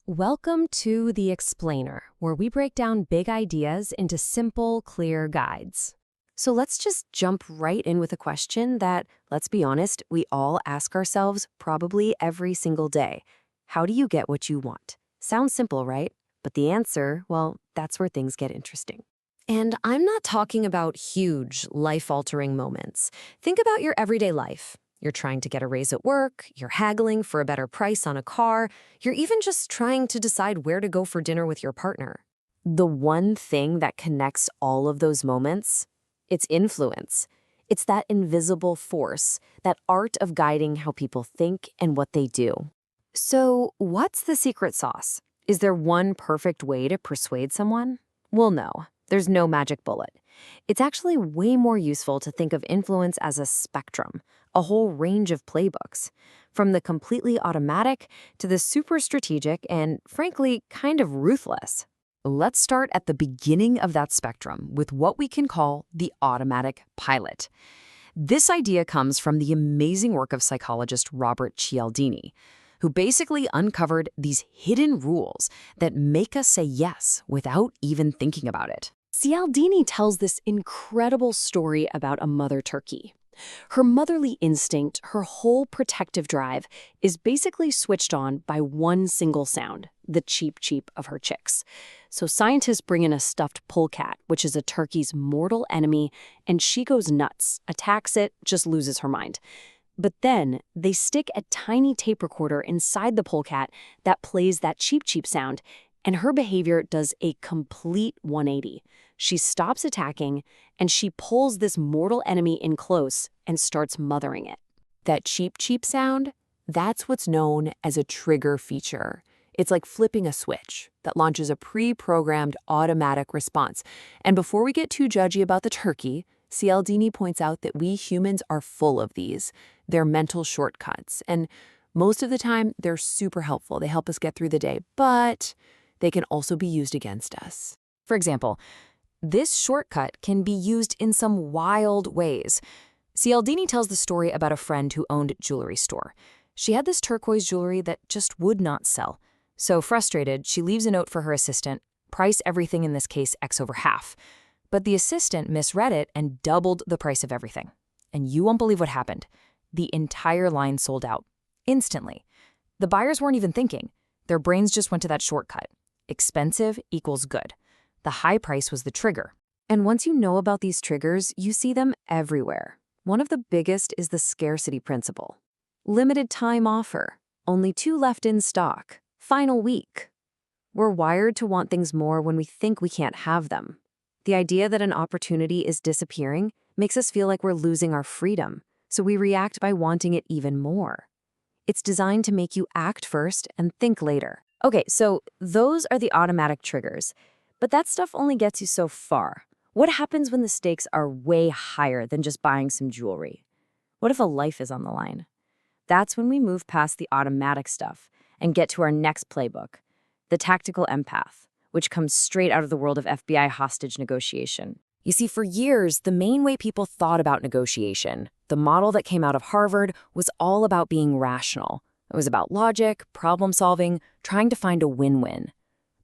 Welcome to The Explainer, where we break down big ideas into simple, clear guides. So let's just jump right in with a question that, let's be honest, we all ask ourselves probably every single day. How do you get what you want? Sounds simple, right? But the answer, well, that's where things get interesting. And I'm not talking about huge, life-altering moments. Think about your everyday life. You're trying to get a raise at work, you're haggling for a better price on a car, you're even just trying to decide where to go for dinner with your partner. The one thing that connects all of those moments, it's influence. It's that invisible force, that art of guiding how people think and what they do. So, what's the secret sauce? Is there one perfect way to persuade someone? Well, no, there's no magic bullet. It's actually way more useful to think of influence as a spectrum, a whole range of playbooks, from the completely automatic to the super strategic and, frankly, kind of ruthless. Let's start at the beginning of that spectrum with what we can call the automatic pilot. This idea comes from the amazing work of psychologist Robert Cialdini, who basically uncovered these hidden rules that make us say yes without even thinking about it. Cialdini tells this incredible story about a mother turkey. Her motherly instinct, her whole protective drive, is basically switched on by one single sound, the cheep cheep of her chicks. So scientists bring in a stuffed polecat, which is a turkey's mortal enemy, and she goes nuts, attacks it, just loses her mind. But then they stick a tiny tape recorder inside the polecat that plays that cheep cheep sound, and her behavior does a complete 180. She stops attacking, and she pulls this mortal enemy in close and starts mothering it. That cheep cheep sound, that's what's known as a trigger feature. It's like flipping a switch that launches a pre-programmed automatic response. And before we get too judgy about the turkey, Cialdini points out that we humans are full of these. They're mental shortcuts, and most of the time, they're super helpful. They help us get through the day, but they can also be used against us. For example, this shortcut can be used in some wild ways. Cialdini tells the story about a friend who owned a jewelry store. She had this turquoise jewelry that just would not sell. So frustrated, she leaves a note for her assistant, price everything in this case X over half. But the assistant misread it and doubled the price of everything. And you won't believe what happened. The entire line sold out, instantly. The buyers weren't even thinking. Their brains just went to that shortcut. Expensive equals good. The high price was the trigger. And once you know about these triggers, you see them everywhere. One of the biggest is the scarcity principle. Limited time offer. Only 2 left in stock. Final week. We're wired to want things more when we think we can't have them. The idea that an opportunity is disappearing makes us feel like we're losing our freedom, so we react by wanting it even more. It's designed to make you act first and think later. Okay, so those are the automatic triggers. But that stuff only gets you so far. What happens when the stakes are way higher than just buying some jewelry? What if a life is on the line? That's when we move past the automatic stuff and get to our next playbook, the tactical empath, which comes straight out of the world of FBI hostage negotiation. You see, for years, the main way people thought about negotiation, the model that came out of Harvard, was all about being rational. It was about logic, problem solving, trying to find a win-win.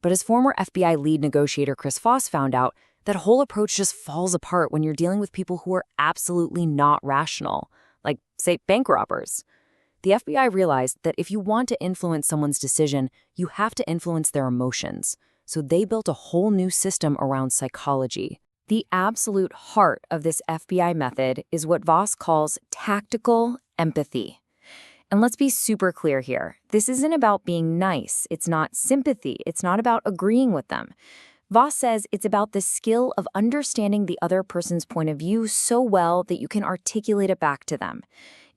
But as former FBI lead negotiator Chris Voss found out, that whole approach just falls apart when you're dealing with people who are absolutely not rational, like, say, bank robbers. The FBI realized that if you want to influence someone's decision, you have to influence their emotions. So they built a whole new system around psychology. The absolute heart of this FBI method is what Voss calls tactical empathy. And let's be super clear here. This isn't about being nice. It's not sympathy. It's not about agreeing with them. Voss says it's about the skill of understanding the other person's point of view so well that you can articulate it back to them.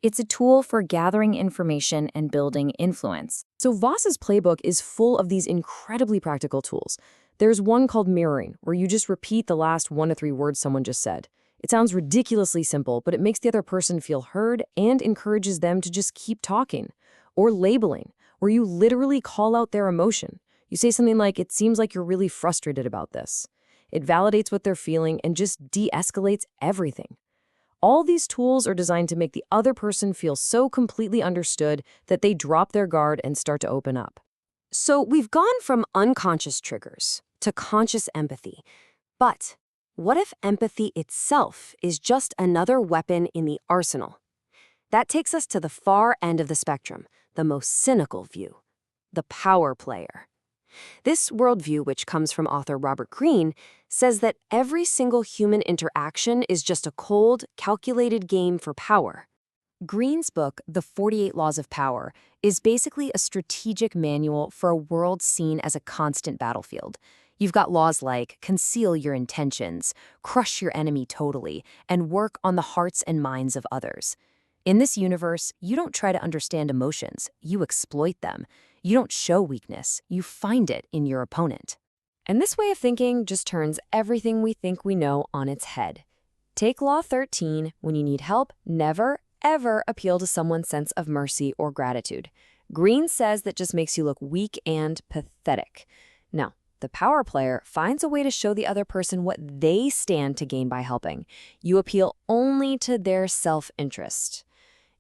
It's a tool for gathering information and building influence. So Voss's playbook is full of these incredibly practical tools. There's one called mirroring, where you just repeat the last 1 to 3 words someone just said. It sounds ridiculously simple, but it makes the other person feel heard and encourages them to just keep talking. Or labeling, where you literally call out their emotion. You say something like, "It seems like you're really frustrated about this." It validates what they're feeling and just de-escalates everything. All these tools are designed to make the other person feel so completely understood that they drop their guard and start to open up. So we've gone from unconscious triggers to conscious empathy. But what if empathy itself is just another weapon in the arsenal? That takes us to the far end of the spectrum, the most cynical view, the power player. This worldview, which comes from author Robert Greene, says that every single human interaction is just a cold, calculated game for power. Greene's book, The 48 Laws of Power, is basically a strategic manual for a world seen as a constant battlefield. You've got laws like conceal your intentions, crush your enemy totally, and work on the hearts and minds of others. In this universe, you don't try to understand emotions, you exploit them. You don't show weakness, you find it in your opponent. And this way of thinking just turns everything we think we know on its head. Take Law 13: when you need help, never, ever appeal to someone's sense of mercy or gratitude. Greene says that just makes you look weak and pathetic. No, the power player finds a way to show the other person what they stand to gain by helping. You appeal only to their self-interest.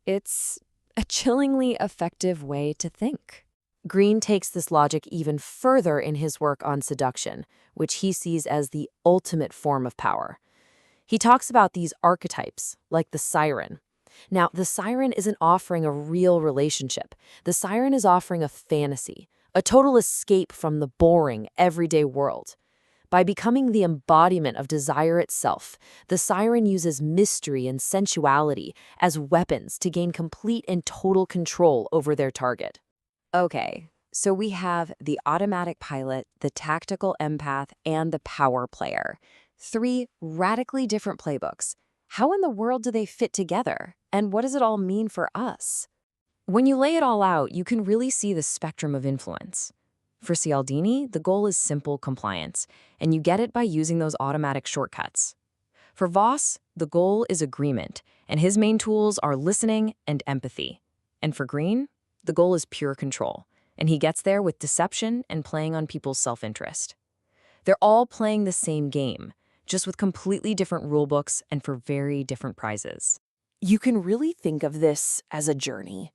It's a chillingly effective way to think. Greene takes this logic even further in his work on seduction, which he sees as the ultimate form of power. He talks about these archetypes, like the siren. Now, the siren isn't offering a real relationship. The siren is offering a fantasy, a total escape from the boring, everyday world. By becoming the embodiment of desire itself, the siren uses mystery and sensuality as weapons to gain complete and total control over their target. Okay, so we have the automatic pilot, the tactical empath, and the power player. 3 radically different playbooks. How in the world do they fit together? And what does it all mean for us? When you lay it all out, you can really see the spectrum of influence. For Cialdini, the goal is simple compliance, and you get it by using those automatic shortcuts. For Voss, the goal is agreement, and his main tools are listening and empathy. And for Greene, the goal is pure control, and he gets there with deception and playing on people's self-interest. They're all playing the same game, just with completely different rulebooks and for very different prizes. You can really think of this as a journey.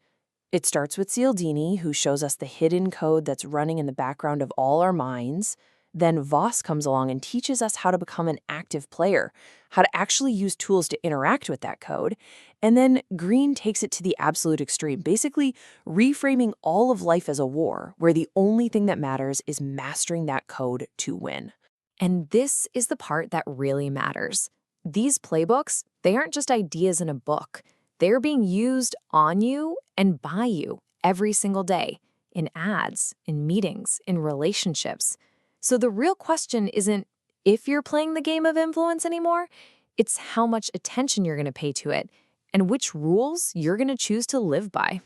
It starts with Cialdini, who shows us the hidden code that's running in the background of all our minds. Then Voss comes along and teaches us how to become an active player, how to actually use tools to interact with that code. And then Greene takes it to the absolute extreme, basically reframing all of life as a war, where the only thing that matters is mastering that code to win. And this is the part that really matters. These playbooks, they aren't just ideas in a book. They're being used on you and by you every single day, in ads, in meetings, in relationships. So the real question isn't if you're playing the game of influence anymore, it's how much attention you're going to pay to it and which rules you're going to choose to live by.